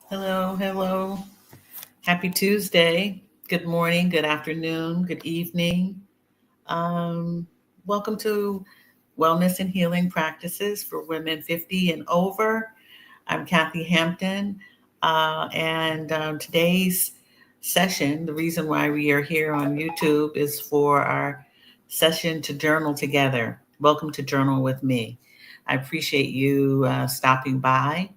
Hello, hello. Happy Tuesday. Good morning, good afternoon, good evening. Um, Welcome to Wellness and Healing Practices for Women 50 and Over. I'm Kathy Hampton, and today's session, the reason why we are here on YouTube is for our session to journal together. Welcome to Journal with Me. I appreciate you stopping by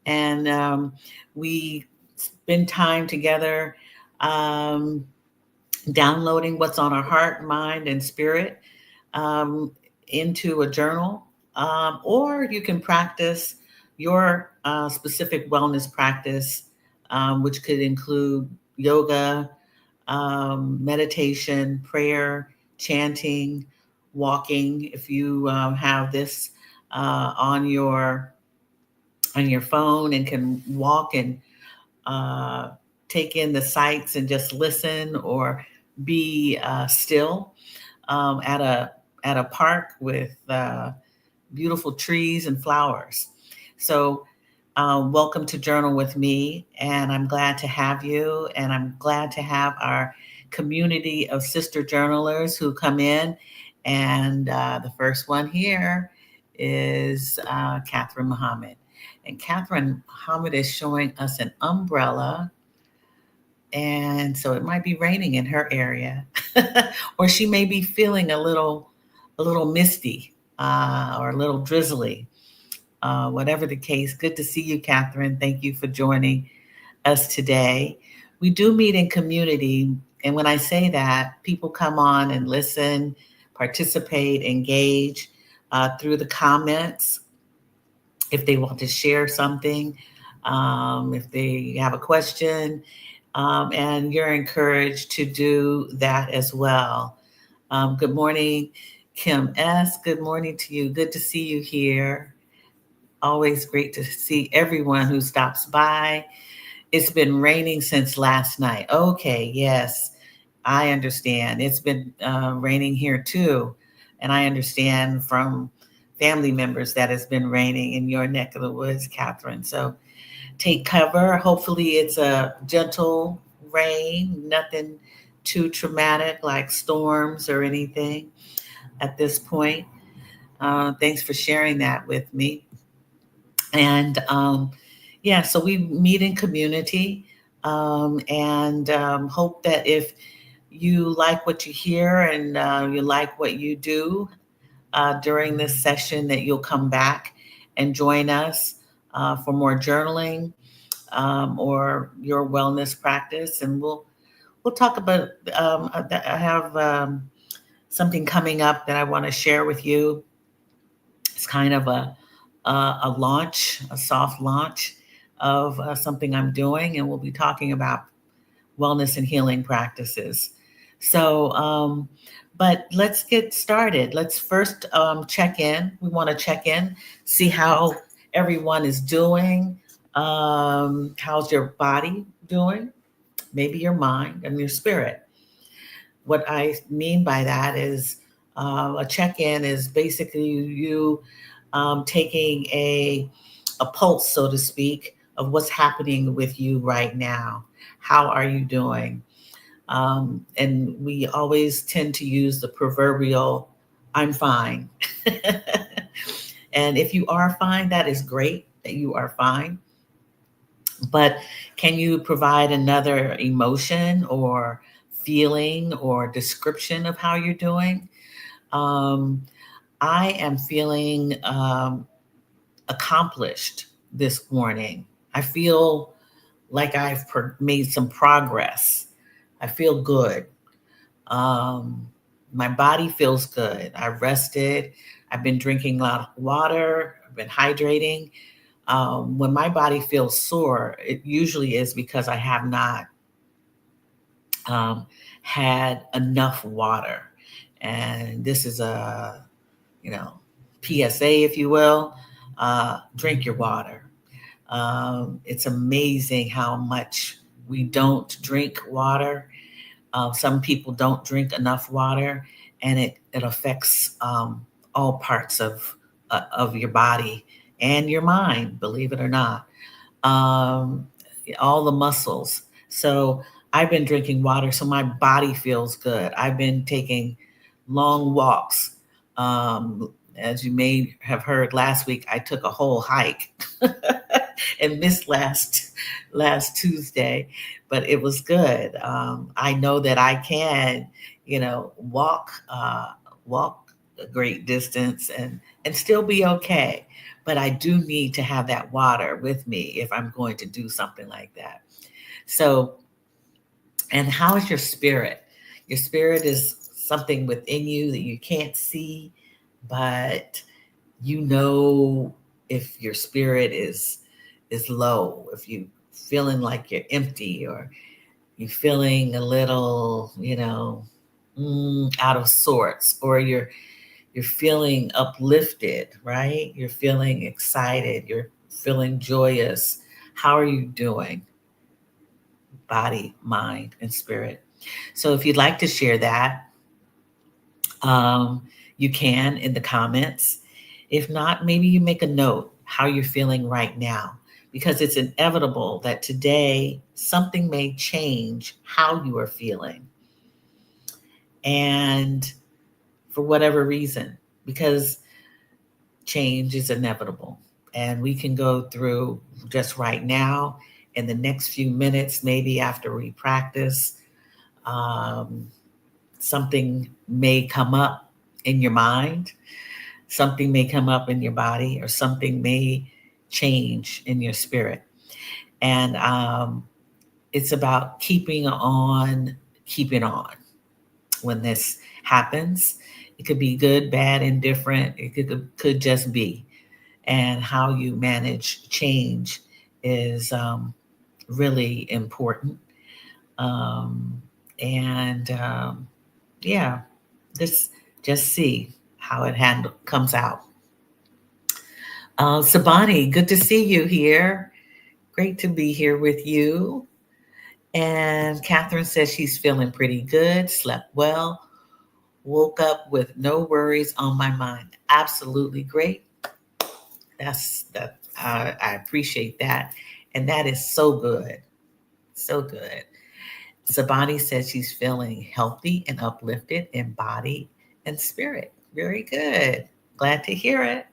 and we spend time together um, downloading what's on our heart, mind, and spirit um, into a journal, or you can practice your specific wellness practice, which could include yoga, meditation, prayer, chanting, walking. If you have this on your phone and can walk and uh, take in the sights and just listen or be still at a park with beautiful trees and flowers. So, welcome to Journal with Me, and I'm glad to have you, and I'm glad to have our community of sister journalers who come in. And the first one here is Catherine Muhammad. And Catherine Muhammad is showing us an umbrella, and so it might be raining in her area, or she may be feeling a little misty or a little drizzly. Whatever the case, good to see you, Catherine. Thank you for joining us today. We do meet in community, and when I say that, people come on and listen, participate, engage through the comments if they want to share something, if they have a question, and you're encouraged to do that as well. Good morning, Kim S. Good morning to you. Good to see you here. Always great to see everyone who stops by. It's been raining since last night. Okay, yes, I understand. It's been raining here too. And I understand from family members that it's been raining in your neck of the woods, Catherine. So take cover. Hopefully, it's a gentle rain, nothing too traumatic like storms or anything at this point. Thanks for sharing that with me. And yeah, so we meet in community and hope that if you like what you hear and you like what you do during this session, that you'll come back and join us for more journaling or your wellness practice, and we'll talk about. I have something coming up that I want to share with you. It's kind of a launch, a soft launch of something I'm doing, and we'll be talking about wellness and healing practices. So, but let's get started. Let's first check in. We want to check in, see how everyone is doing. How's your body doing? Maybe your mind and your spirit. What I mean by that is a check in is basically you taking a pulse, so to speak, of what's happening with you right now. How are you doing? And we always tend to use the proverbial, I'm fine. And if you are fine, that is great that you are fine. But can you provide another emotion or feeling or description of how you're doing? Um, I am feeling accomplished this morning. I feel like I've made some progress. I feel good. Um, my body feels good. I rested. I've been drinking a lot of water. I've been hydrating. When my body feels sore, it usually is because I have not um, had enough water. And this is a, you know, PSA, if you will. Drink your water. It's amazing how much we don't drink water. Some people don't drink enough water, and it affects all parts of your body and your mind, believe it or not. Um, all the muscles. So I've been drinking water, so my body feels good. I've been taking long walks. As you may have heard last week, I took a whole hike and missed last Tuesday, but it was good. I know that I can, walk a great distance and still be okay. But I do need to have that water with me if I'm going to do something like that. So, and how is your spirit? Your spirit is something within you that you can't see, but you know if your spirit is low, if you feeling like you're empty, or you're feeling a little, out of sorts, or you're feeling uplifted, right? You're feeling excited, you're feeling joyous. How are you doing? Body, mind, and spirit. So if you'd like to share that, um, you can in the comments. If not, maybe you make a note how you're feeling right now, because it's inevitable that today something may change how you are feeling. And for whatever reason, because change is inevitable. And we can go through just right now, in the next few minutes, maybe after we practice, um, something may come up in your mind, something may come up in your body, or something may change in your spirit. And it's about keeping on when this happens. It could be good, bad, indifferent. It could just be. And how you manage change is really important. Um, and yeah, this just see how it comes out. Sabani, good to see you here. Great to be here with you. And Catherine says she's feeling pretty good, slept well, woke up with no worries on my mind. Absolutely great. That. I appreciate that, and that is so good, so good. Sabani says she's feeling healthy and uplifted in body and spirit. Very good. Glad to hear it.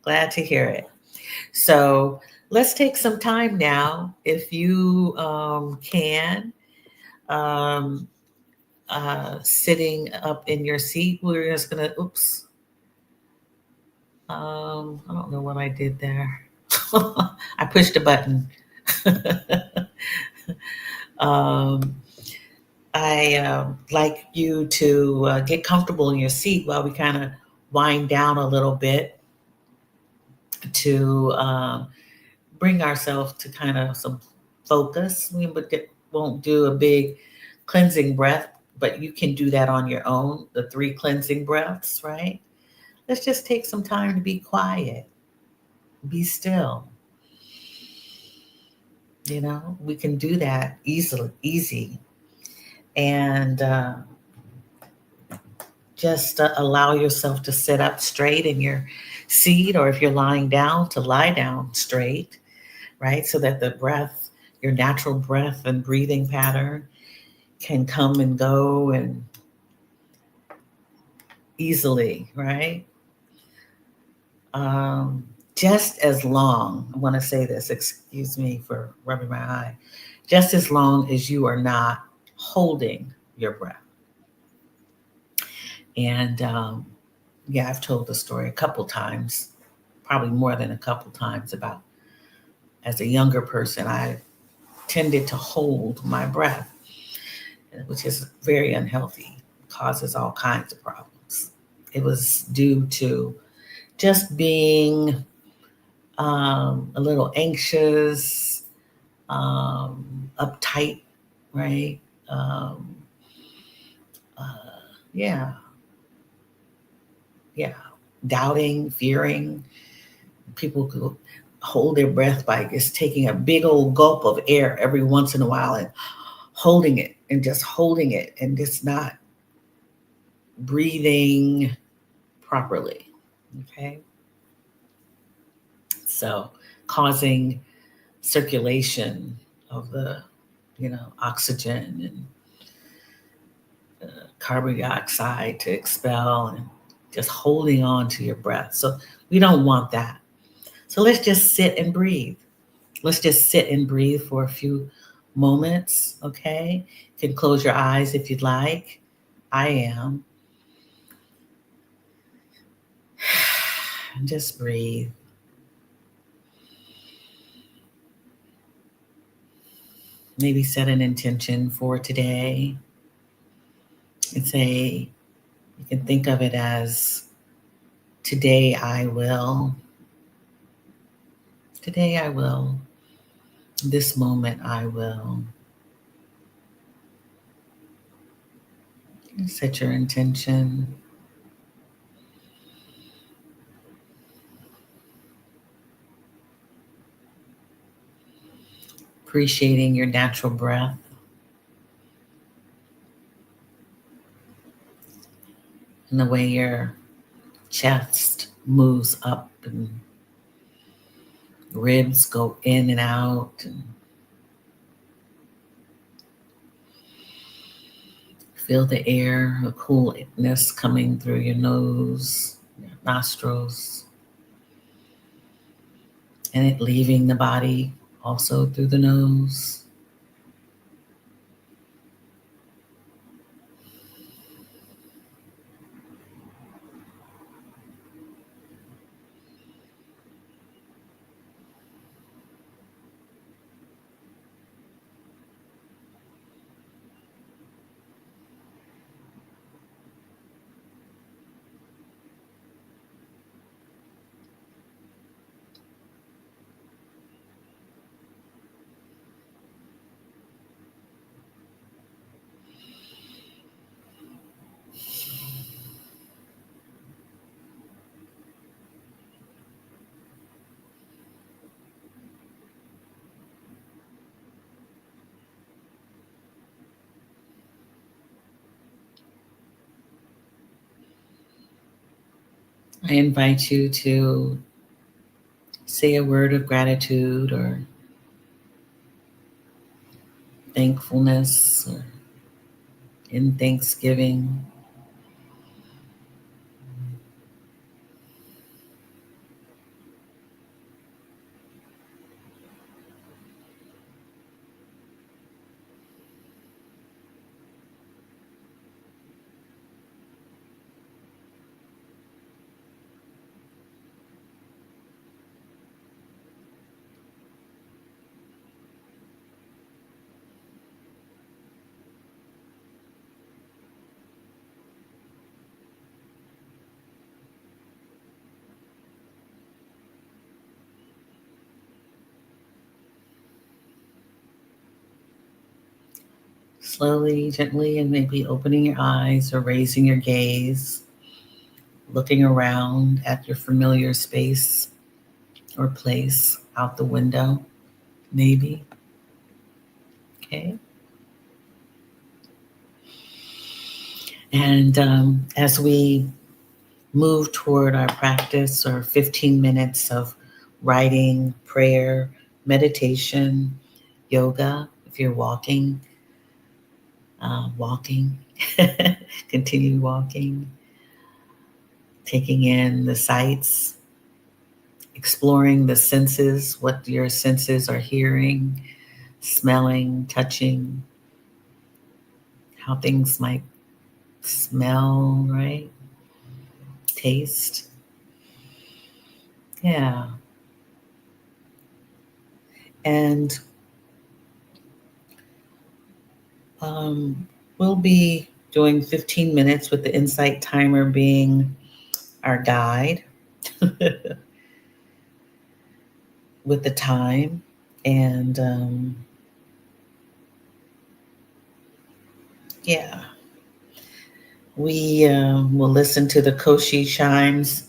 Glad to hear it. So let's take some time now, if you can, um, sitting up in your seat. We're just gonna, oops, I don't know what I did there. I pushed a button. um, I like you to get comfortable in your seat while we kind of wind down a little bit to bring ourselves to kind of some focus. Won't do a big cleansing breath, but you can do that on your own, the 3 cleansing breaths, right? Let's just take some time to be quiet, be still. We can do that easy. And just allow yourself to sit up straight in your seat, or if you're lying down, to lie down straight, right? So that the breath, your natural breath and breathing pattern, can come and go and easily, right? Just as long, I want to say this, excuse me for rubbing my eye, just as long as you are not holding your breath. And yeah, I've told the story a couple times, probably more than a couple times, about as a younger person, I tended to hold my breath, which is very unhealthy, causes all kinds of problems. It was due to just being a little anxious, uptight, right? Um, yeah, yeah, doubting, fearing. People could hold their breath by just taking a big old gulp of air every once in a while and holding it and just not breathing properly. Okay. So causing circulation of the, oxygen and carbon dioxide to expel, and just holding on to your breath. So we don't want that. So let's just sit and breathe. Let's just sit and breathe for a few moments, okay? You can close your eyes if you'd like. I am. Just breathe. Maybe set an intention for today and say, you can think of it as today I will. Today I will. This moment I will. Set your intention. Appreciating your natural breath and the way your chest moves up and ribs go in and out. And feel the air, the coolness coming through your nose, your nostrils, and it leaving the body also through the nose. I invite you to say a word of gratitude or thankfulness or in thanksgiving. Slowly, gently, and maybe opening your eyes or raising your gaze, looking around at your familiar space or place out the window, maybe. Okay. And as we move toward our practice or 15 minutes of writing, prayer, meditation, yoga, if you're walking, continue walking, taking in the sights, exploring the senses, what your senses are hearing, smelling, touching, how things might smell, right? Taste. Yeah. And um, we'll be doing 15 minutes with the insight timer being our guide with the time. And yeah, we will listen to the Koshi chimes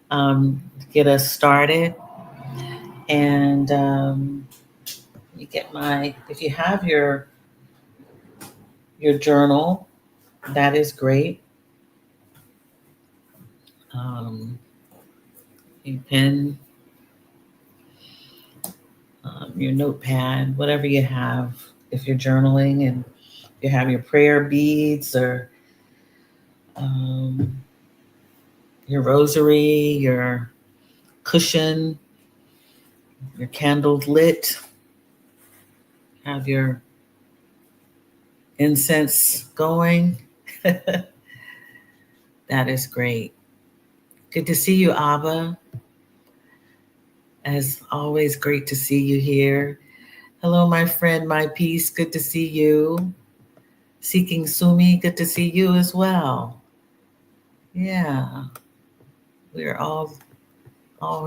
to get us started. And you get if you have your journal, that is great. You can your notepad, whatever you have. If you're journaling and you have your prayer beads or um, your rosary, your cushion, your candles lit, have your incense going. That is great. Good to see you, Abba. As always, great to see you here. Hello, my friend, my peace. Good to see you. Seeking Sumi, good to see you as well. Yeah, we're all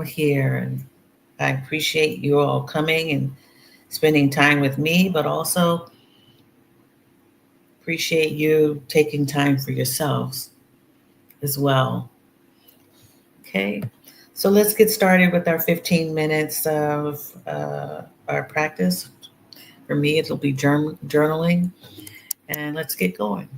here, and I appreciate you all coming and spending time with me, but also appreciate you taking time for yourselves as well. Okay, so let's get started with our 15 minutes of our practice. For me, it'll be journaling, and let's get going.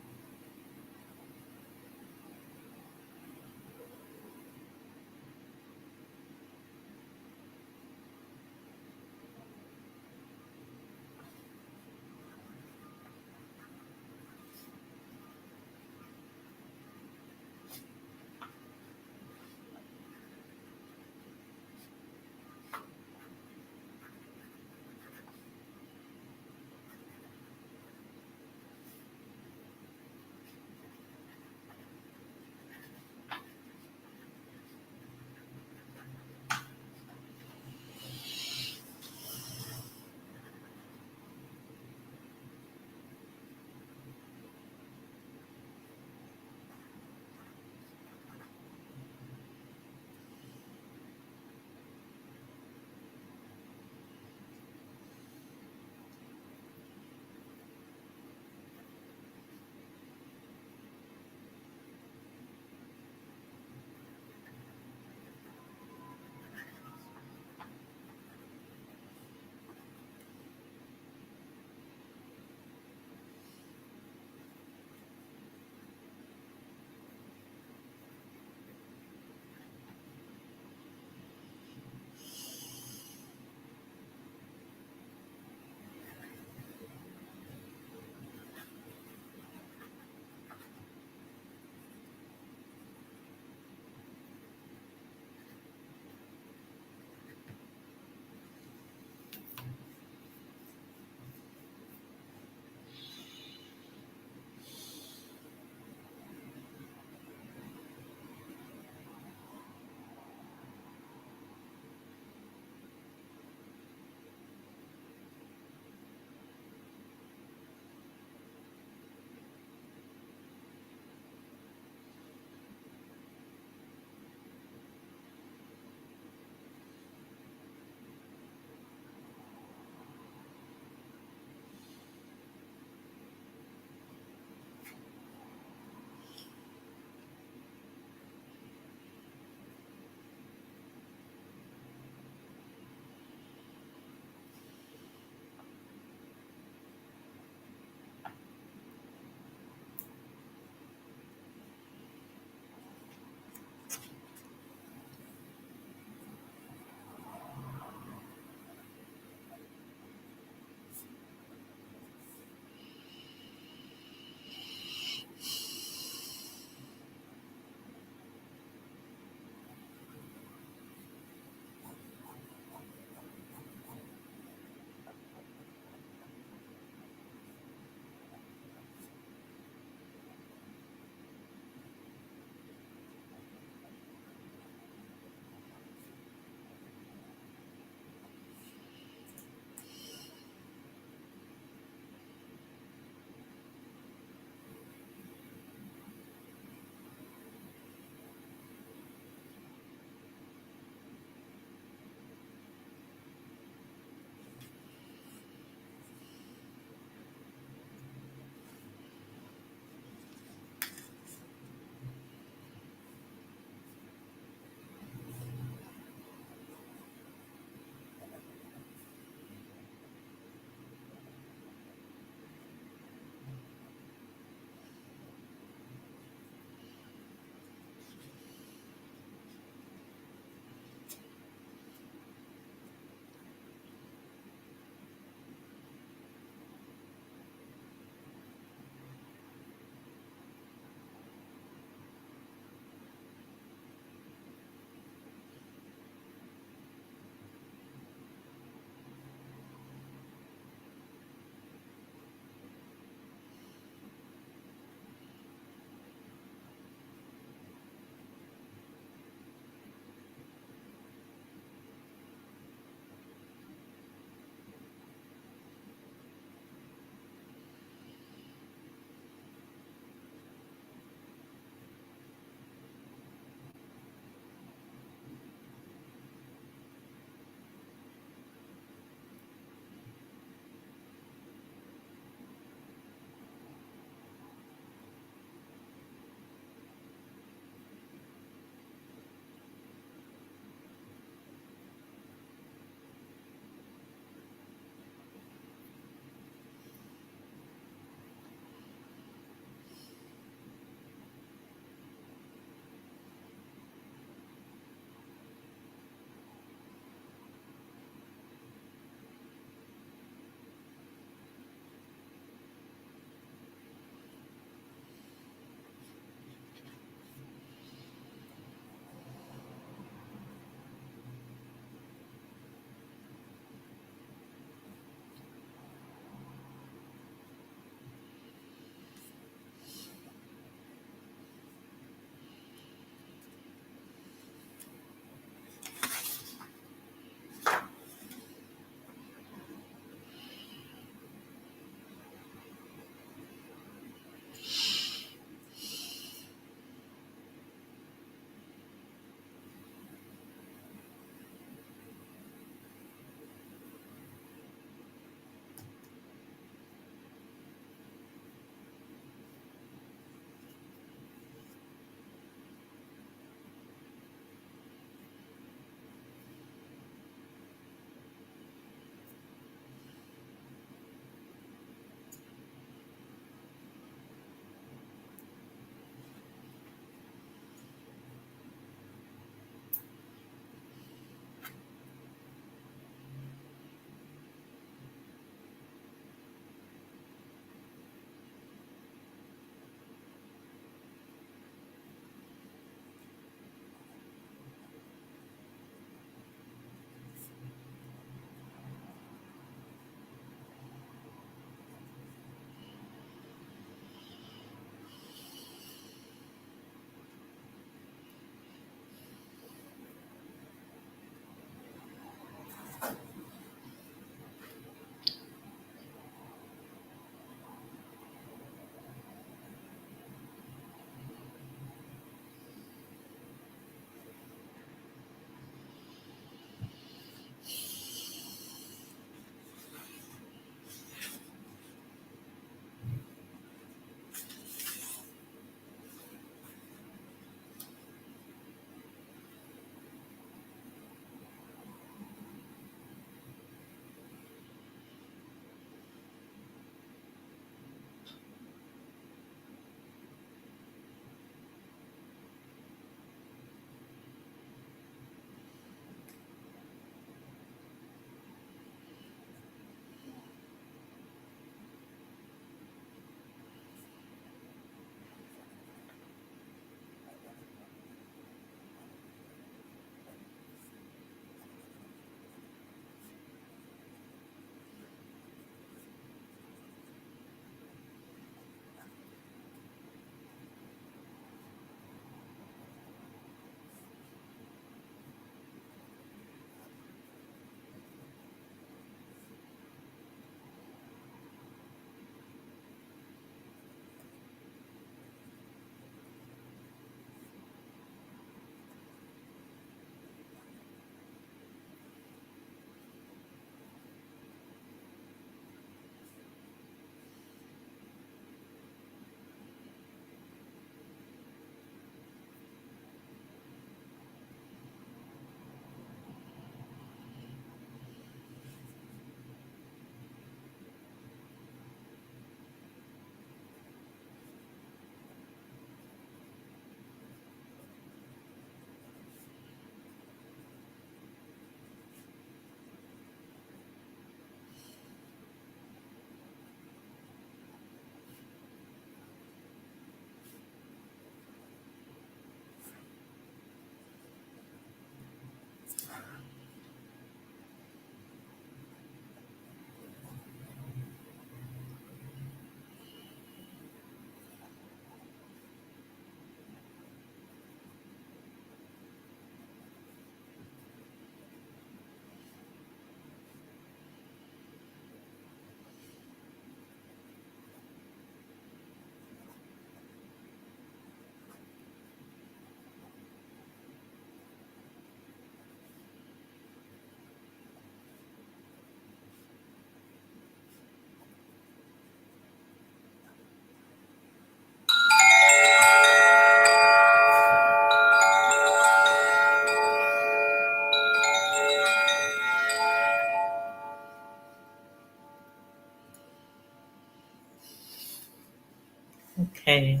Okay.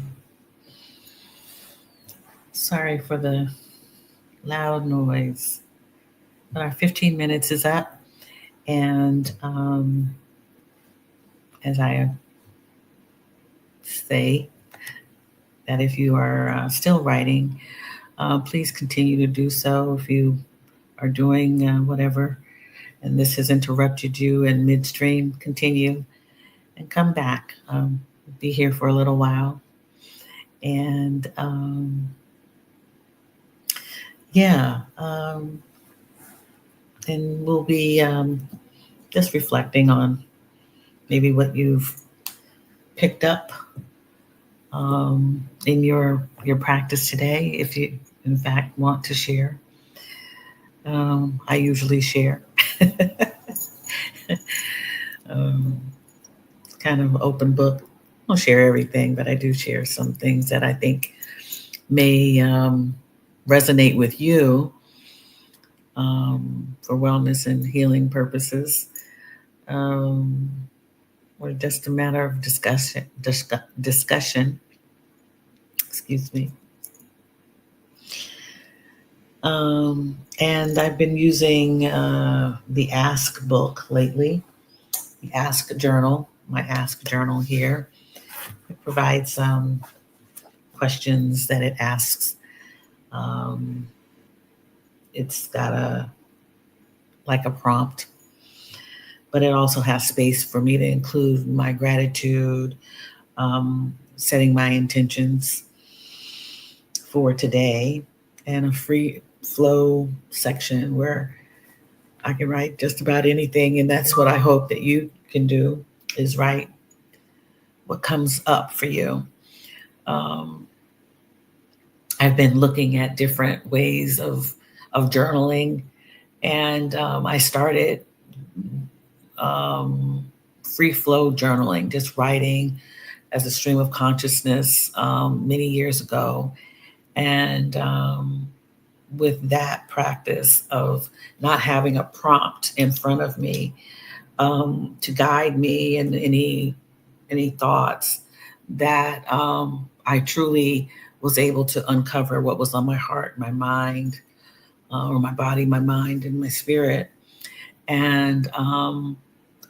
Sorry for the loud noise. But our 15 minutes is up. And as I say, that if you are still writing, please continue to do so. If you are doing whatever and this has interrupted you in midstream, continue and come back. Be here for a little while. And yeah, and we'll be just reflecting on maybe what you've picked up in your practice today, if you in fact want to share. I usually share. um, kind of open book. I don't share everything, but I do share some things that I think may resonate with you for wellness and healing purposes, um, or just a matter of discussion. Excuse me. And I've been using the Ask book lately, the Ask Journal, my Ask Journal here. It provides questions that it asks. Um, it's got a like a prompt, but it also has space for me to include my gratitude, setting my intentions for today, and a free flow section where I can write just about anything. And that's what I hope that you can do, is write what comes up for you. Um, I've been looking at different ways of journaling, and I started um, free flow journaling, just writing as a stream of consciousness many years ago. And with that practice of not having a prompt in front of me to guide me in any thoughts, that I truly was able to uncover what was on my heart, my mind, or my body, my mind, and my spirit. And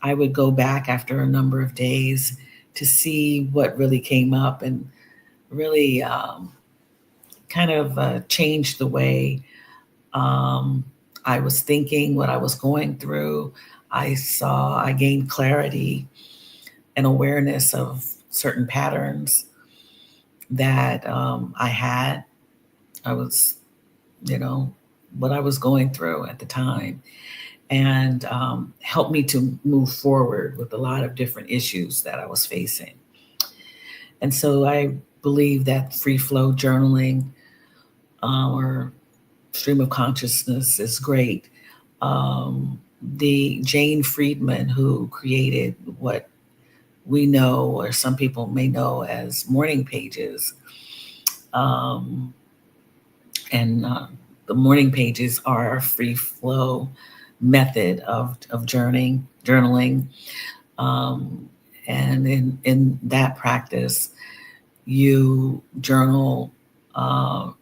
I would go back after a number of days to see what really came up, and really kind of changed the way um, I was thinking, what I was going through. I gained clarity and awareness of certain patterns that I had. I was, you know, what I was going through at the time, and helped me to move forward with a lot of different issues that I was facing. And so I believe that free flow journaling or stream of consciousness is great. The Jane Friedman, who created what we know, or some people may know as morning pages, um, and the morning pages are a free flow method of journaling. Um, and in that practice, you journal uh,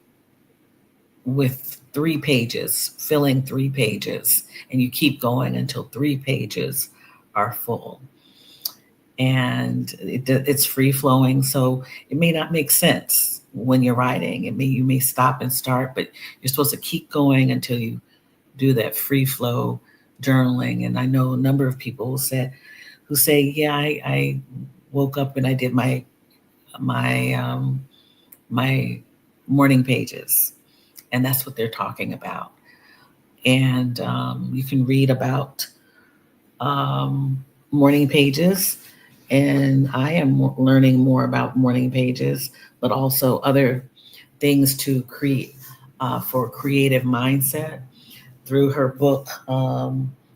with 3 pages, filling 3 pages, and you keep going until 3 pages are full. And it's free flowing, so it may not make sense when you're writing. You may stop and start, but you're supposed to keep going until you do that free flow journaling. And I know a number of people who say, yeah, I woke up and I did my my morning pages, and that's what they're talking about. And you can read about um, morning pages, and I am learning more about morning pages, but also other things to create for creative mindset through her book.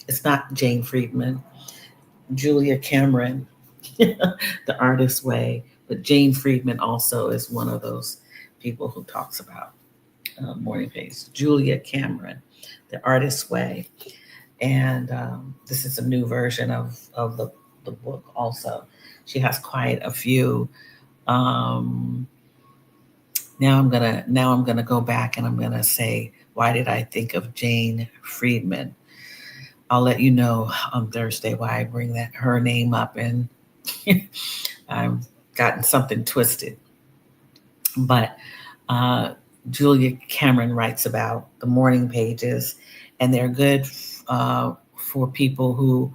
It's not Jane Friedman, Julia Cameron, The Artist's Way, but Jane Friedman also is one of those people who talks about morning pages. Julia Cameron, The Artist's Way. And this is a new version of the book also. She has quite a few Um, now I'm gonna go back and I'm gonna say, why did I think of Jane Friedman? I'll let you know on Thursday why I bring that her name up, and I've gotten something twisted. But uh, Julia Cameron writes about the morning pages, and they're good for people who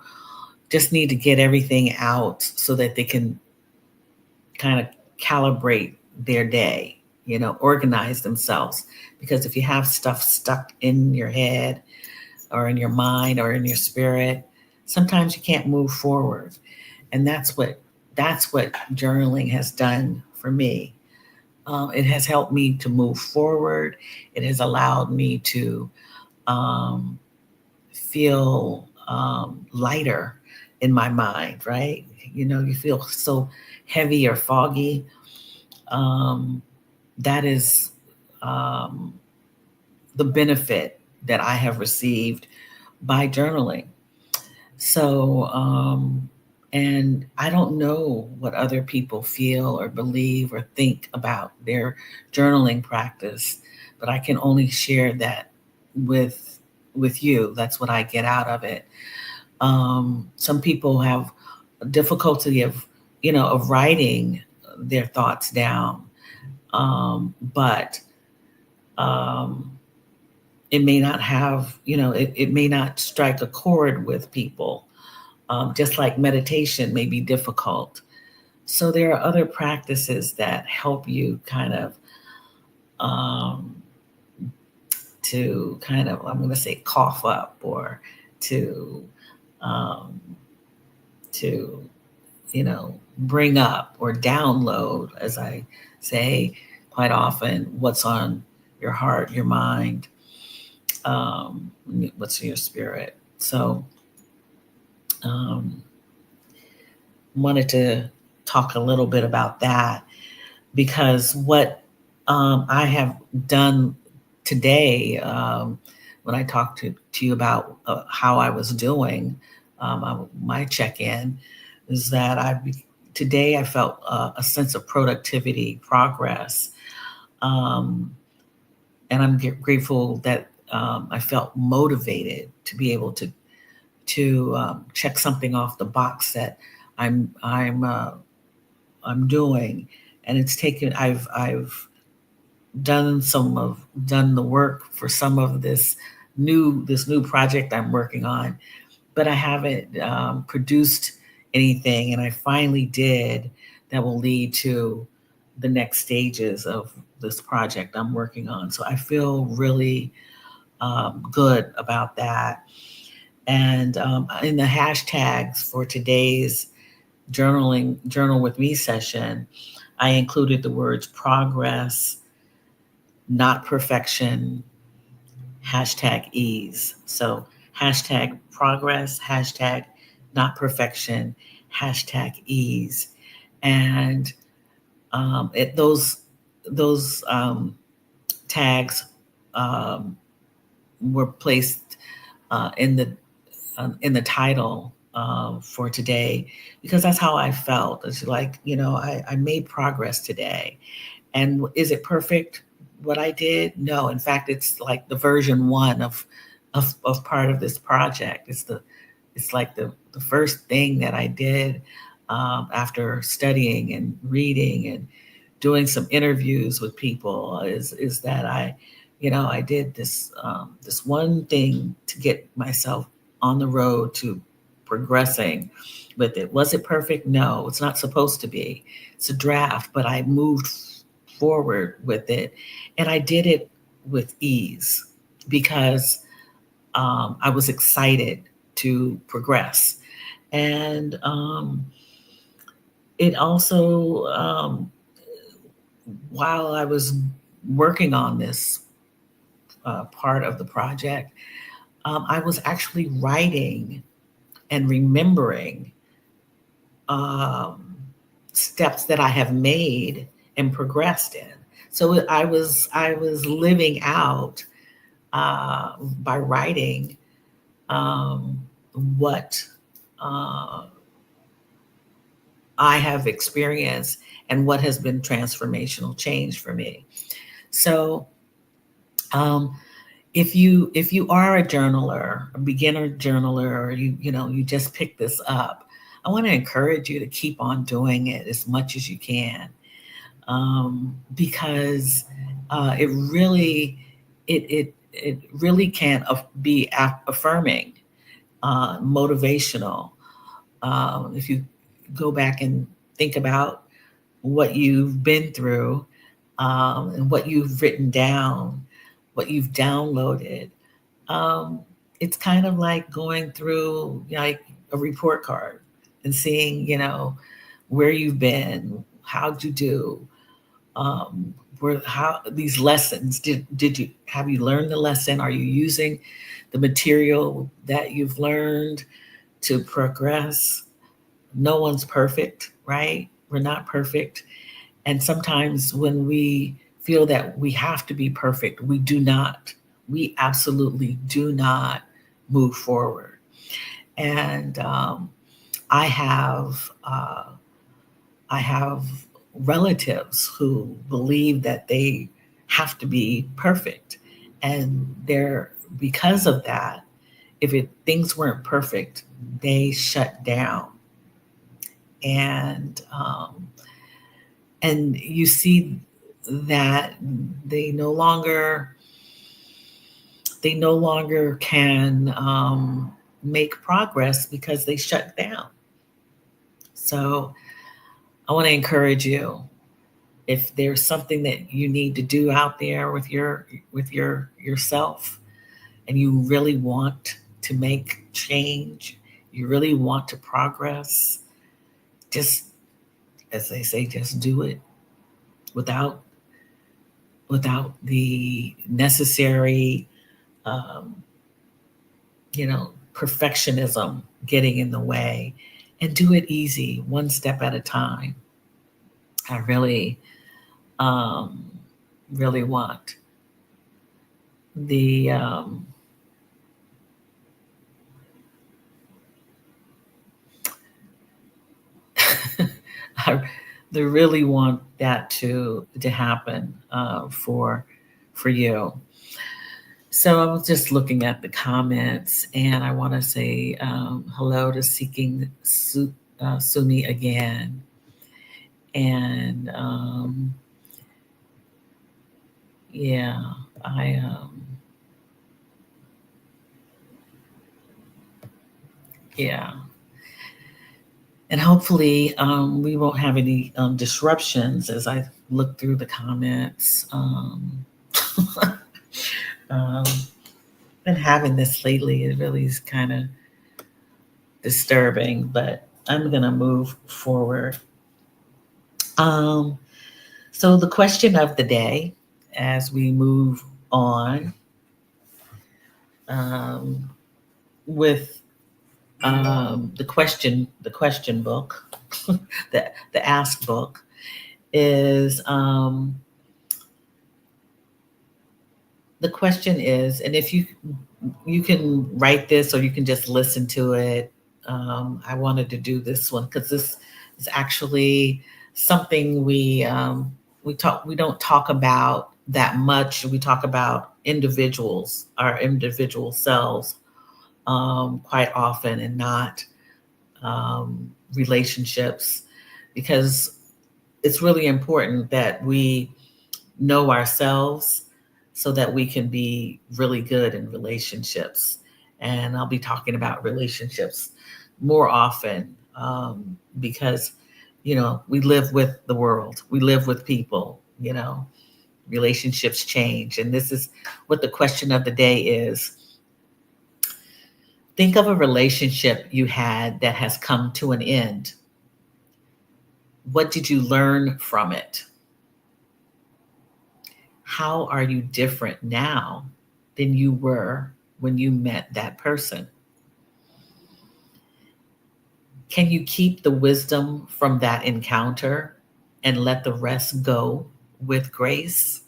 just need to get everything out so that they can kind of calibrate their day, organize themselves. Because if you have stuff stuck in your head or in your mind or in your spirit, sometimes you can't move forward. And that's what journaling has done for me. It has helped me to move forward. It has allowed me to um, feel lighter in my mind, right? You feel so heavy or foggy. Um, that is um, the benefit that I have received by journaling. So, and I don't know what other people feel or believe or think about their journaling practice, but I can only share that with with you. That's what I get out of it. Some people have difficulty of writing their thoughts down, but um, it may not have, it may not strike a chord with people, just like meditation may be difficult. So there are other practices that help you kind of um, I'm going to say, cough up, or to um, to bring up or download, as I say quite often, what's on your heart, your mind, um, what's in your spirit. So um, wanted to talk a little bit about that, because what I have done today, when I talked to you about how I was doing, my check-in, is that today I felt a sense of productivity, progress, um, and I'm grateful that I felt motivated to be able to check something off the box that I'm doing, and it's taken. I've done the work for some of this new project I'm working on, but I haven't produced anything, and I finally did. That will lead to the next stages of this project I'm working on. So I feel really good about that. And in the hashtags for today's journal with me session, I included the words progress, not perfection, hashtag ease. So hashtag progress, hashtag not perfection, hashtag ease. And those tags um, were placed in the title for today, because that's how I felt. It's like, I made progress today. And is it perfect what I did? No. In fact, it's like the version one of part of this project. It's like the first thing that I did after studying and reading and doing some interviews with people, is that I did this one thing to get myself on the road to progressing with it. Was it perfect? No, it's not supposed to be. It's a draft, but I moved forward with it, and I did it with ease, because I was excited to progress. And it also, while I was working on this part of the project, I was actually writing and remembering um, steps that I have made and progressed in. So I was living out by writing um, what uh, I have experienced and what has been transformational change for me. So, um, if you are a journaler, a beginner journaler, or you just pick this up, I want to encourage you to keep on doing it as much as you can, because it really it really can be affirming, motivational. If you go back and think about what you've been through, and what you've written down, what you've downloaded, um, it's kind of like going through like a report card and seeing, where you've been, how'd you do, where how these lessons did you have you learned the lesson? Are you using the material that you've learned to progress? No one's perfect, right? We're not perfect. And sometimes when we feel that we have to be perfect, we do not. We absolutely do not move forward. And I have uh, I have relatives who believe that they have to be perfect, and they're because of that. If things weren't perfect, they shut down, and you see that they no longer they no longer can make progress because they shut down. So I want to encourage you, if there's something that you need to do out there with yourself, and you really want to make change, you really want to progress, just, as they say, just do it without the necessary, um, perfectionism getting in the way, and do it easy, one step at a time. I really, um, really want the, I really want that to happen, for you. So I was just looking at the comments, and I want to say, hello to Seeking Sumi again. And yeah, I yeah, and hopefully we won't have any disruptions as I look through the comments. Um, been having this lately. It really is kind of disturbing, but I'm gonna move forward. Um, so the question of the day, as we move on, um, with the question book, the ask book, is, the question is, and if you can write this or you can just listen to it. I wanted to do this one because this is actually something we don't talk about that much. We talk about individuals, our individual selves, quite often, and not relationships, because it's really important that we know ourselves so that we can be really good in relationships. And I'll be talking about relationships more often, because, we live with the world, we live with people, relationships change. And this is what the question of the day is. Think of a relationship you had that has come to an end. What did you learn from it? How are you different now than you were when you met that person? Can you keep the wisdom from that encounter and let the rest go with grace?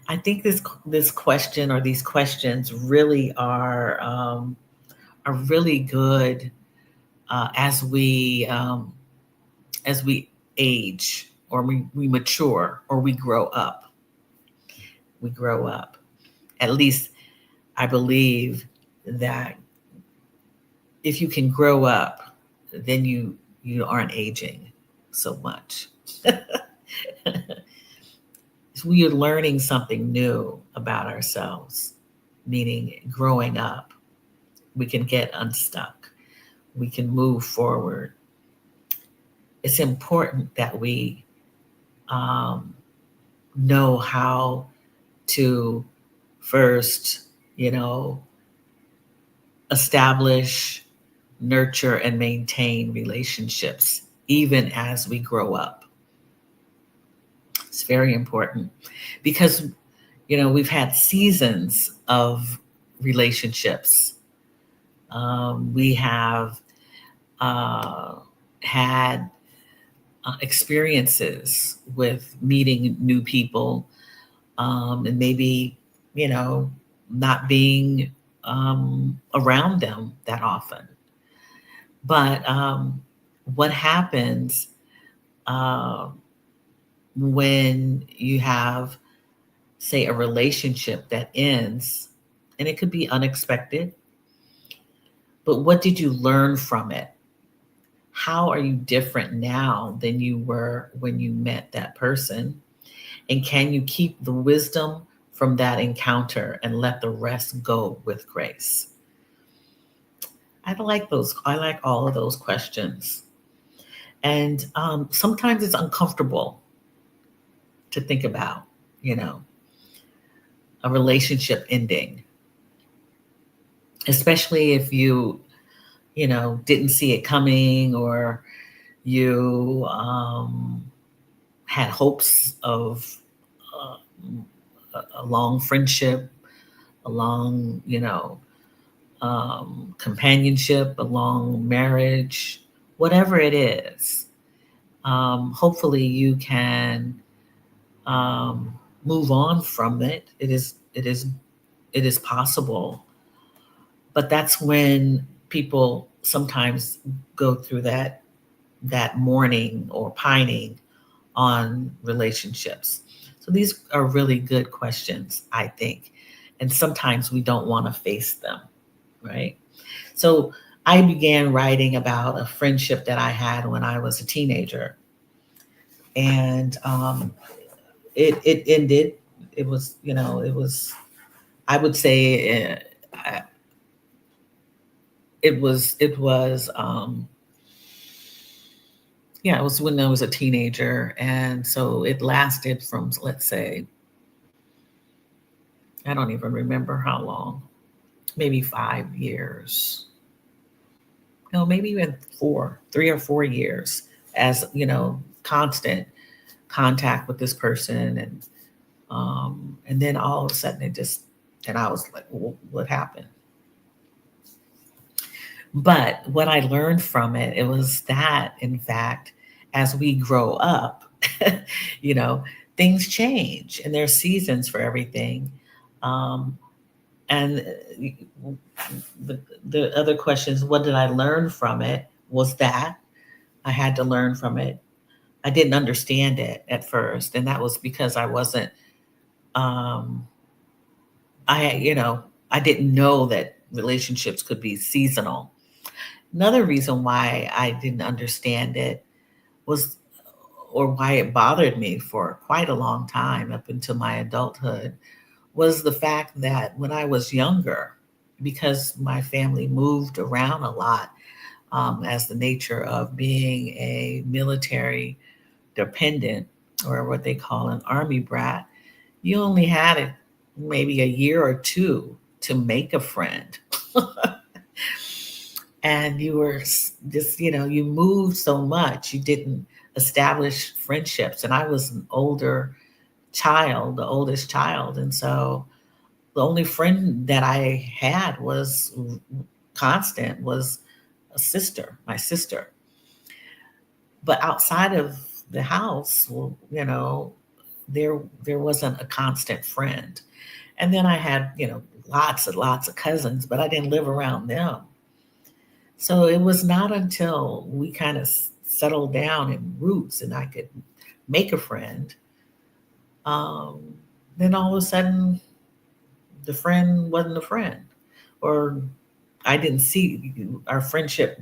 I think this question, or these questions, really are really good, as we age, or we mature, or we grow up. We grow up. At least I believe that if you can grow up, then you aren't aging so much. We are learning something new about ourselves, meaning growing up. We can get unstuck. We can move forward. It's important that we um, know how to first, you know, establish, nurture, and maintain relationships, even as we grow up. It's very important because, we've had seasons of relationships. We have uh, had experiences with meeting new people, and maybe, you know, not being around them that often. But what happens uh, when you have, say, a relationship that ends, and it could be unexpected, but what did you learn from it? How are you different now than you were when you met that person? And can you keep the wisdom from that encounter and let the rest go with grace? I like those. I like all of those questions. And sometimes it's uncomfortable to think about, you know, a relationship ending, especially if you didn't see it coming, or you had hopes of uh, a long friendship, a long, companionship, a long marriage, whatever it is. Hopefully, you can move on from it. It is possible, but that's when people sometimes go through that mourning or pining on relationships. So these are really good questions, I think. And sometimes we don't want to face them, right? So I began writing about a friendship that I had when I was a teenager. And it ended. I would say, yeah, it was when I was a teenager. And so it lasted from, let's say, I don't even remember how long, maybe 5 years. No, maybe even 3 or 4 years, as constant contact with this person. And then all of a sudden and I was like, what happened? But what I learned from it, it was that, in fact, as we grow up, you know, things change, and there's seasons for everything. Um, and the, the other questions, what did I learn from it? Was that I had to learn from it. I didn't understand it at first, and that was because I wasn't. Um, I didn't know that relationships could be seasonal. Another reason why I didn't understand it was, or why it bothered me for quite a long time up until my adulthood, was the fact that when I was younger, because my family moved around a lot, as the nature of being a military dependent, or what they call an army brat, you only had maybe a year or two to make a friend. And you were just, you moved so much, you didn't establish friendships. And I was an older child, the oldest child. And so the only friend that I had was constant was my sister. But outside of the house, well, there wasn't a constant friend. And then I had, lots and lots of cousins, but I didn't live around them. So it was not until we kind of settled down in roots and I could make a friend, um, then all of a sudden the friend wasn't a friend, or I didn't see our friendship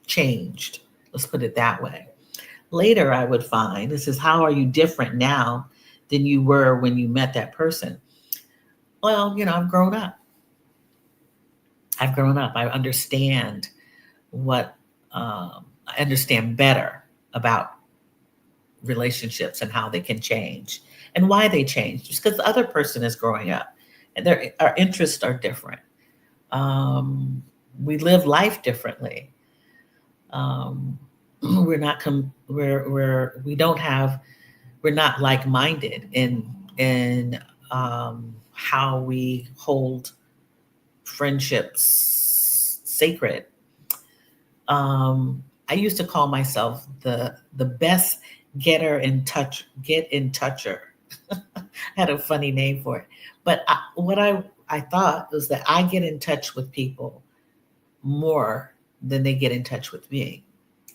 changed. Let's put it that way. Later, I would find this is how are you different now than you were when you met that person? Well, I've grown up. I've grown up. I understand what I understand better about relationships and how they can change and why they change. Just because the other person is growing up and our interests are different. Um, we live life differently. Um, we're not we don't have we're not like minded in how we hold friendships sacred. I used to call myself the best get in toucher. I had a funny name for it, but what I thought was that I get in touch with people more than they get in touch with me.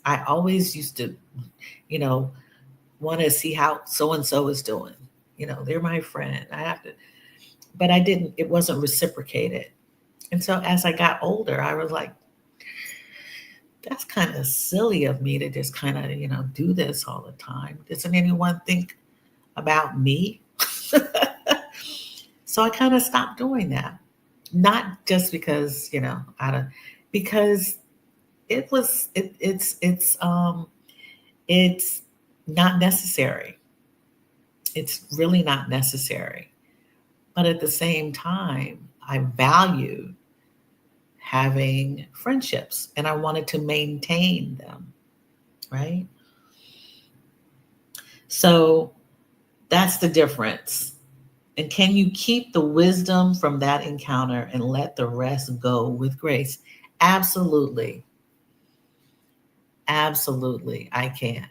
I always used to, you know, want to see how so and so is doing. They're my friend. I have to, but I didn't. It wasn't reciprocated. And so as I got older, I was like, that's kind of silly of me to just kind of, do this all the time. Doesn't anyone think about me? So I kind of stopped doing that. Not just because, because it's not necessary. It's really not necessary. But at the same time, I value having friendships and I wanted to maintain them, right? So that's the difference. And can you keep the wisdom from that encounter and let the rest go with grace? Absolutely. Absolutely, I can.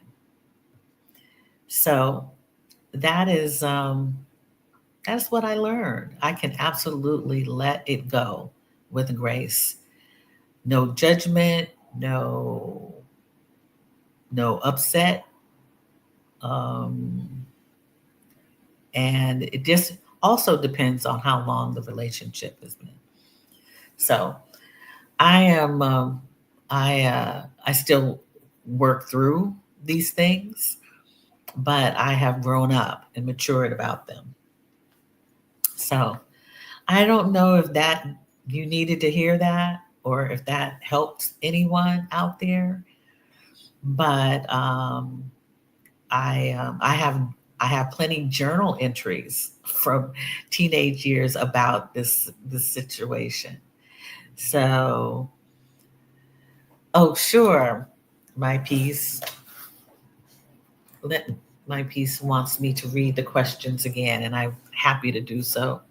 So that is that's what I learned. I can absolutely let it go with grace. No judgment, no upset. Um, and it just also depends on how long the relationship has been. So I am I still work through these things, but I have grown up and matured about them. So I don't know if that you needed to hear that or if that helps anyone out there, but I have plenty journal entries from teenage years about this situation. So, oh sure, my piece. Let my piece wants me to read the questions again, and I'm happy to do so.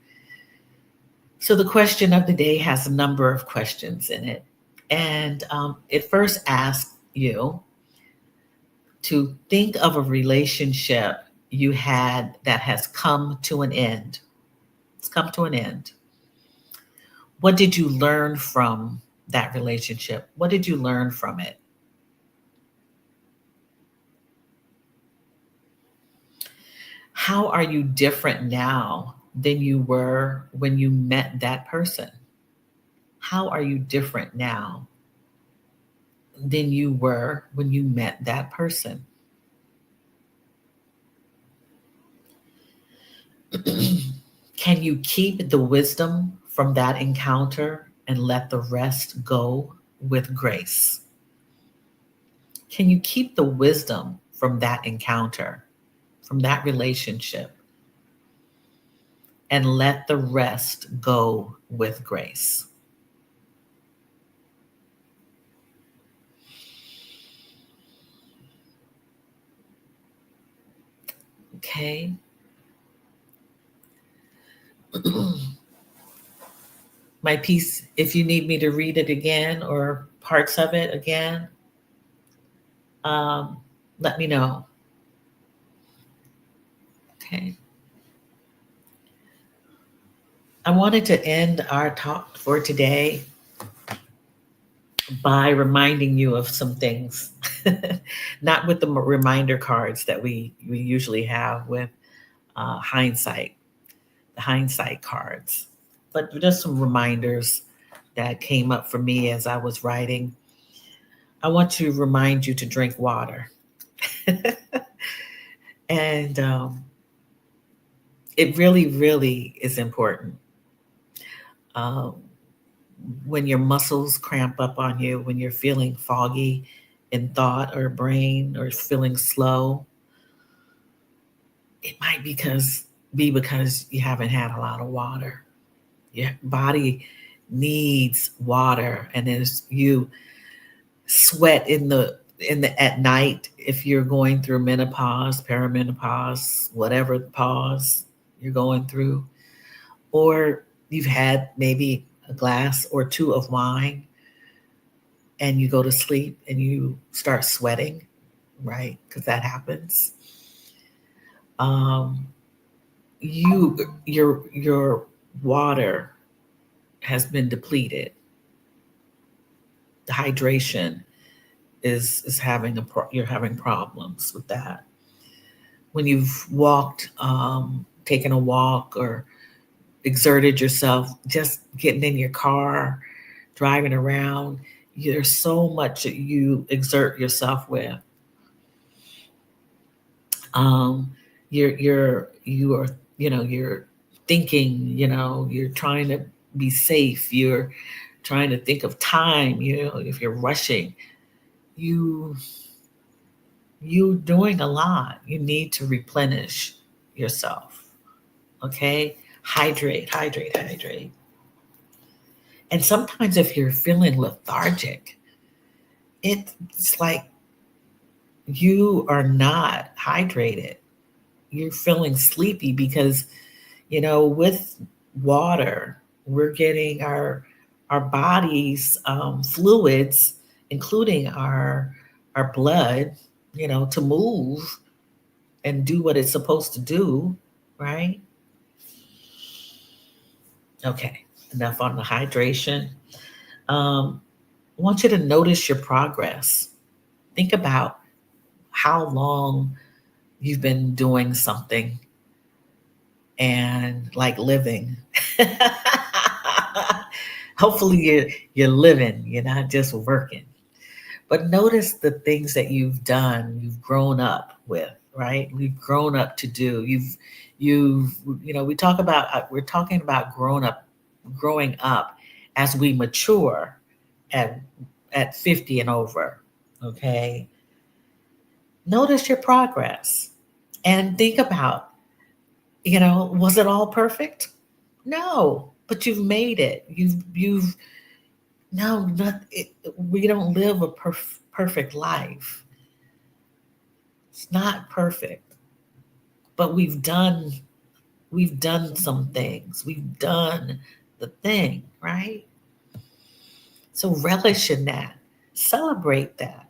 So the question of the day has a number of questions in it, and it first asks you to think of a relationship you had that has come to an end. It's come to an end. What did you learn from that relationship? What did you learn from it? How are you different now than you were when you met that person? How are you different now than you were when you met that person? Can you keep the wisdom from that encounter and let the rest go with grace? Can you keep the wisdom from that encounter, from that relationship, and let the rest go with grace? Okay. My piece, if you need me to read it again or parts of it again, um, let me know. Okay. I wanted to end our talk for today by reminding you of some things, not with the reminder cards that we usually have with hindsight, the hindsight cards, but just some reminders that came up for me as I was writing. I want to remind you to drink water. And it really, really is important. Um, when your muscles cramp up on you, when you're feeling foggy in thought or brain or feeling slow, it might be because you haven't had a lot of water. Your body needs water, and as you sweat in the at night, if you're going through menopause, perimenopause, whatever pause you're going through, or you've had maybe a glass or two of wine and you go to sleep and you start sweating, right? Because that happens. Um, your water has been depleted. The hydration is having you're having problems with that. When you've walked, taken a walk, or exerted yourself, just getting in your car, driving around, there's so much that you exert yourself with. Um, you are, you're thinking, you're trying to be safe. You're trying to think of time. If you're rushing, you you doing a lot. You need to replenish yourself. Okay, hydrate, hydrate, hydrate. And sometimes if you're feeling lethargic, it's like you are not hydrated. You're feeling sleepy because, with water, we're getting our body's fluids, including our blood, to move and do what it's supposed to do, right? Okay, enough on the hydration. Um, I want you to notice your progress. Think about how long you've been doing something and like living. Hopefully you're living, you're not just working. But notice the things that you've done, you've grown up with, right? We've grown up to do. You've we're talking about growing up as we mature at 50 and over. Okay. Notice your progress and think about, was it all perfect? No, but you've made it. You've no, not it, we don't live a perfect life. It's not perfect, but we've done some things. We've done the thing, right? So relish in that. Celebrate that.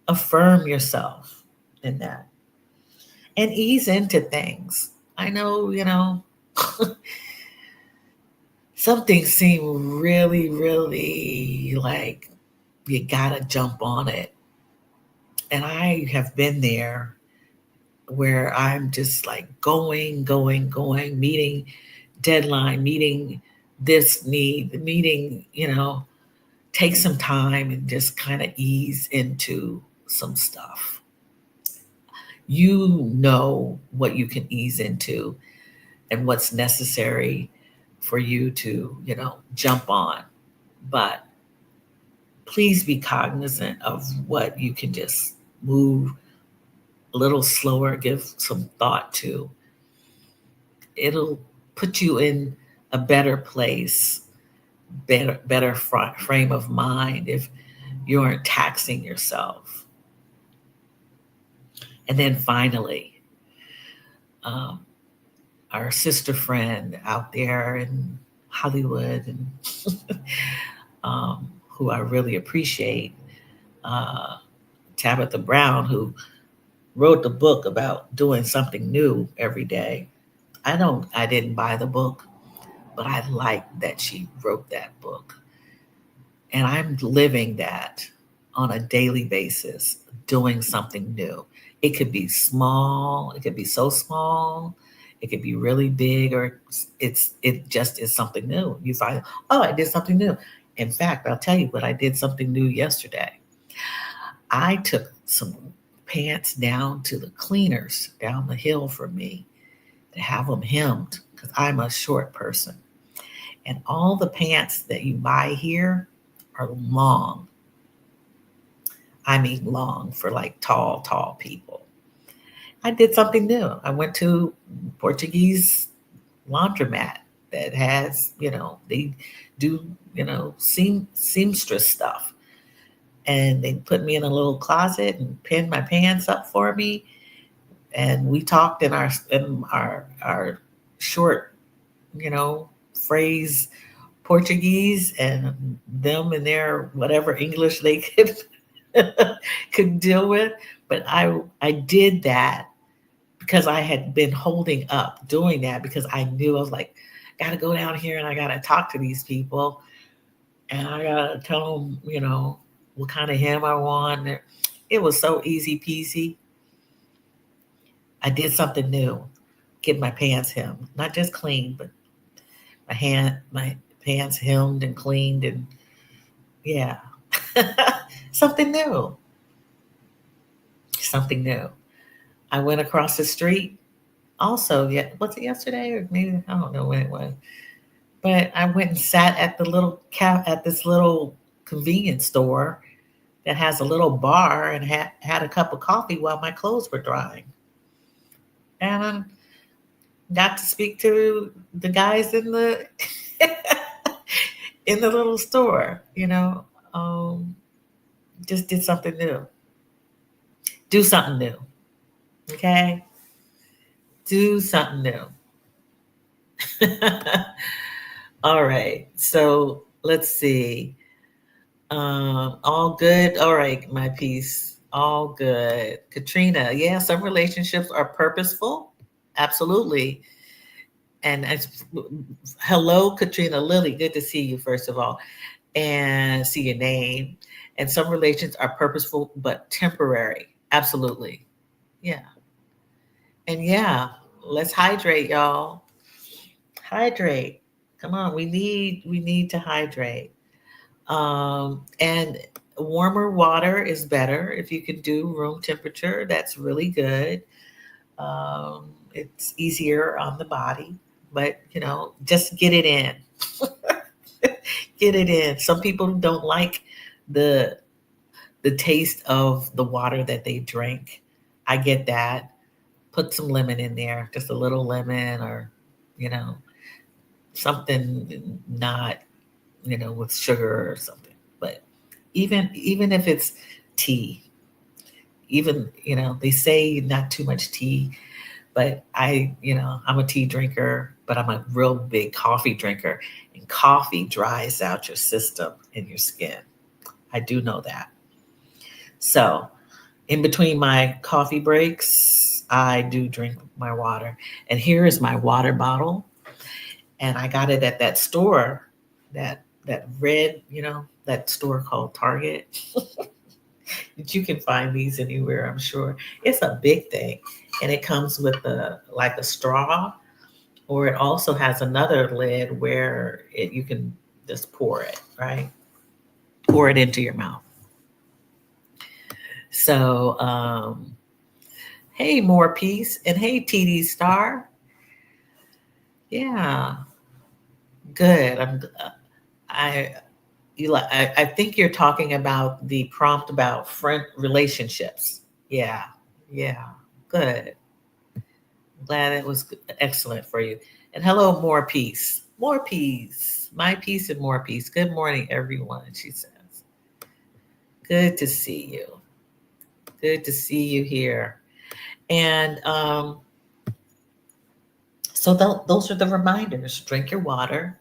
Affirm yourself in that. And ease into things. I know, some things seem really, really like you gotta jump on it. And I have been there where I'm just like going, going, going, meeting deadline, meeting this need, meeting, take some time and just kind of ease into some stuff. You know what you can ease into and what's necessary for you to, jump on. But please be cognizant of what you can just move a little slower, give some thought to. It'll put you in a better place, better frame of mind if you aren't taxing yourself. And then finally, um, our sister friend out there in Hollywood, and who I really appreciate, uh, Tabitha Brown, who wrote the book about doing something new every day. I didn't buy the book, but I like that she wrote that book. And I'm living that on a daily basis, doing something new. It could be small, it could be so small, it could be really big, or it just is something new. You find, oh, I did something new. In fact, I'll tell you what I did something new yesterday. I took some pants down to the cleaners down the hill for me to have them hemmed because I'm a short person. And all the pants that you buy here are long. I mean, long for like tall, tall people. I did something new. I went to Portuguese laundromat that has, they do, seamstress stuff. And they put me in a little closet and pinned my pants up for me. And we talked in our short, phrase Portuguese, and them and their whatever English they could could deal with. But I did that because I had been holding up doing that because I knew I was like, gotta go down here and I gotta talk to these people and I gotta tell them, what kind of hem I want. It was so easy peasy. I did something new, get my pants hemmed, not just clean, but my pants hemmed and cleaned, and yeah, something new, something new. I went across the street. Also, yeah, was it yesterday or maybe I don't know when it was, but I went and sat at the little at this little convenience store that has a little bar and had a cup of coffee while my clothes were drying, and I got to speak to the guys in the in the little store. Um, just did something new. Do something new. Okay, do something new. All right. So let's see. All good. All right, my piece. All good. Katrina, yeah, some relationships are purposeful. Absolutely. And hello, Katrina Lily. Good to see you, first of all, and see your name. And some relations are purposeful but temporary. Absolutely. Yeah. And yeah, let's hydrate, y'all. Hydrate. Come on, we need to hydrate. And warmer water is better if you can do room temperature. That's really good. It's easier on the body, but just get it in. Get it in. Some people don't like the the taste of the water that they drink. I get that. Put some lemon in there, just a little lemon, or you know something not with sugar or something. But even if it's tea, even they say not too much tea, but I'm a tea drinker, but I'm a real big coffee drinker, and coffee dries out your system and your skin. I do know that. So in between my coffee breaks, I do drink my water. And here is my water bottle, and I got it at that store, that red, that store called Target. That you can find these anywhere, I'm sure. It's a big thing, and it comes with a straw, or it also has another lid where you can just pour it, right? Pour it into your mouth. So, hey, more peace, and hey, TD Star. Yeah, good. I I think you're talking about the prompt about friend relationships. Yeah, yeah, good. Glad it was excellent for you. And hello, more peace. More peace. My peace and more peace. Good morning, everyone, she says. Good to see you. Good to see you here. And so those are the reminders. Drink your water.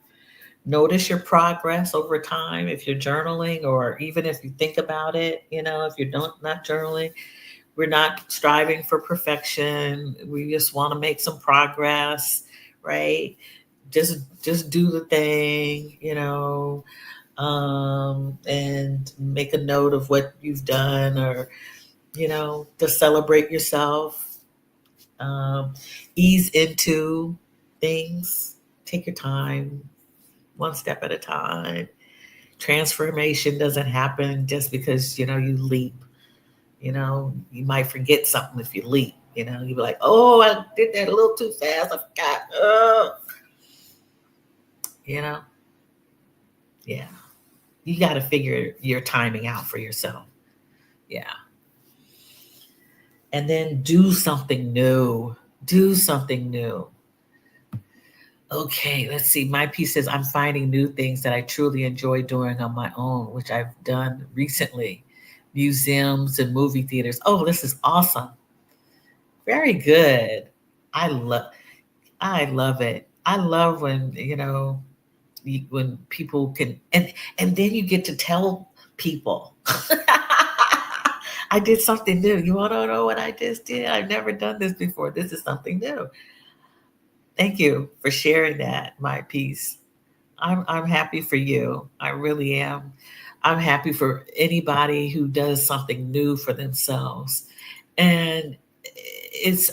Notice your progress over time if you're journaling, or even if you think about it, if you're not journaling. We're not striving for perfection. We just want to make some progress, right? Just do the thing, and and make a note of what you've done, or, to celebrate yourself. Um, Ease into things. Take your time, one step at a time. Transformation doesn't happen just because, you leap. You might forget something if you leap. You'll be like, oh, I did that a little too fast. I forgot. Oh, you know, yeah. You got to figure your timing out for yourself. Yeah. And then do something new. Do something new. Okay, let's see. My piece says, I'm finding new things that I truly enjoy doing on my own, which I've done recently. Museums and movie theaters. Oh, this is awesome. Very good. I love I love it. I love when, when people can, and then you get to tell people. I did something new. You want to know what I just did? I've never done this before. This is something new. Thank you for sharing that, my piece. I'm happy for you. I really am. I'm happy for anybody who does something new for themselves. And it's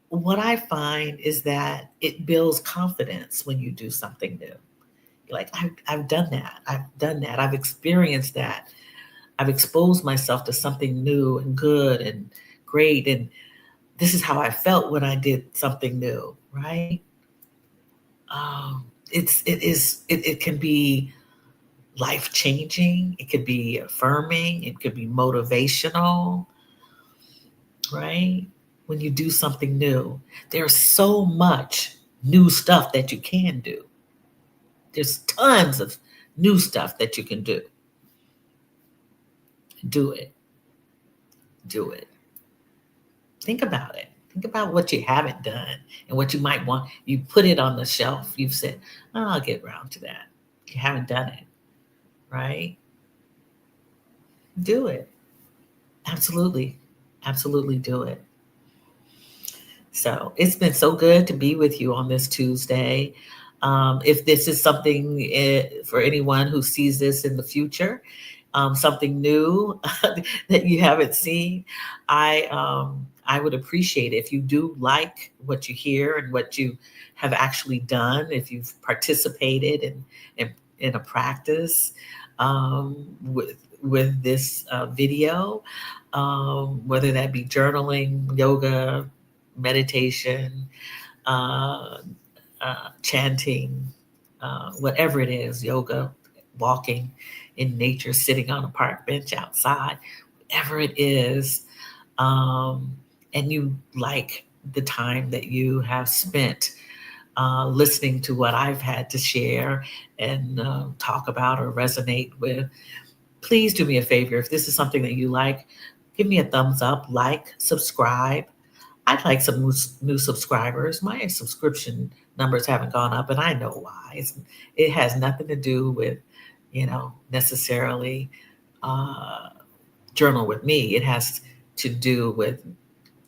what I find is that it builds confidence when you do something new. Like, I've done that. I've done that. I've experienced that. I've exposed myself to something new and good and great. And this is how I felt when I did something new, right? It can be life changing. It could be affirming. It could be motivational, right? When you do something new, there's so much new stuff that you can do. There's tons of new stuff that you can do. Do it. Do it. Think about it. Think about what you haven't done and what you might want. You put it on the shelf. You've said, oh, I'll get around to that. You haven't done it, right? Do it. Absolutely. Absolutely do it. So it's been so good to be with you on this Tuesday. If this is something for anyone who sees this in the future, something new that you haven't seen, I would appreciate it if you do like what you hear and what you have actually done. If you've participated in a practice with this video, whether that be journaling, yoga, meditation, uh, chanting, whatever it is, yoga, walking in nature, sitting on a park bench outside, whatever it is, and you like the time that you have spent listening to what I've had to share and talk about or resonate with, please do me a favor. If this is something that you like, give me a thumbs up, like, subscribe. I'd like some new subscribers. My subscription numbers haven't gone up, and I know why. It has nothing to do with, necessarily uh, journal with me. It has to do with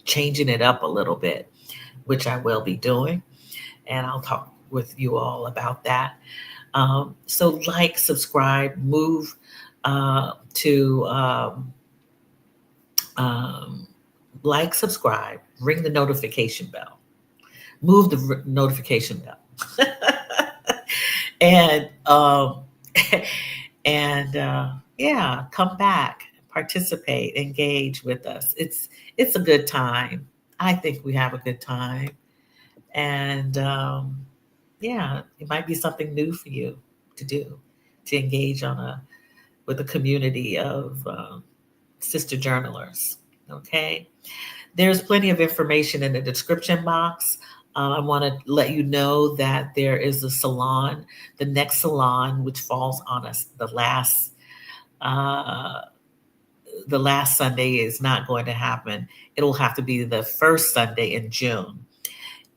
changing it up a little bit, which I will be doing, and I'll talk with you all about that. So, like, subscribe, move to um, like, subscribe, ring the notification bell, move the notification bell, and yeah, come back, participate, engage with us. It's a good time. I think we have a good time, and yeah, it might be something new for you to do, to engage with a community of sister journalers. Okay. There's plenty of information in the description box. I want to let you know that there is a salon, the next salon, which falls on us uh, the last Sunday is not going to happen. It'll have to be the first Sunday in June,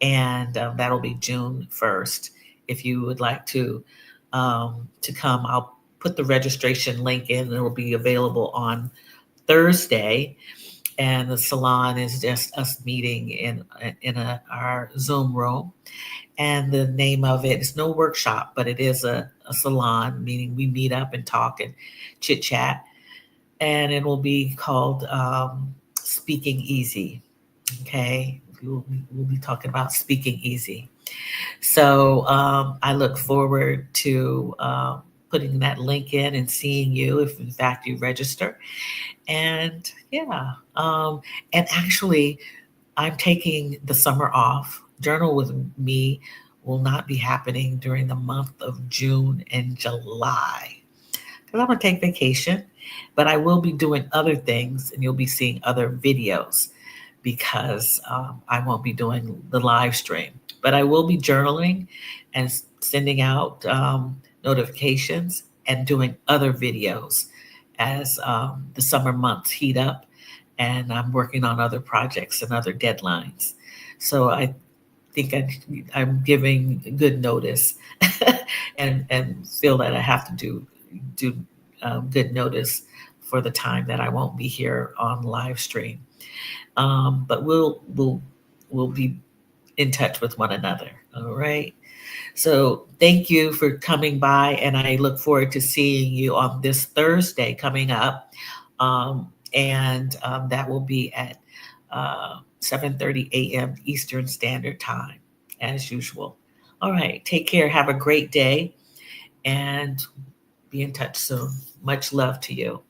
and that'll be June 1st. If you would like to come, I'll put the registration link in. It will be available on Thursday. and the salon is just us meeting in our Zoom room. And the name of it is no workshop, but it is a salon, meaning we meet up and talk and chit chat. And it will be called Speaking Easy. Okay, we'll be talking about speaking easy. So I look forward to putting that link in and seeing you if, in fact, you register. And yeah, and actually, I'm taking the summer off. Journal with me will not be happening during the month of June and July because I'm going to take vacation, but I will be doing other things and you'll be seeing other videos because I won't be doing the live stream. But I will be journaling and sending out notifications and doing other videos as the summer months heat up and I'm working on other projects and other deadlines. So I think I'm giving good notice and feel that I have to do good notice for the time that I won't be here on live stream. But we'll be in touch with one another. All right. So thank you for coming by, and I look forward to seeing you on this Thursday coming up, and that will be at 7:30 a.m. Eastern Standard Time, as usual. All right. Take care. Have a great day, and be in touch soon. Much love to you.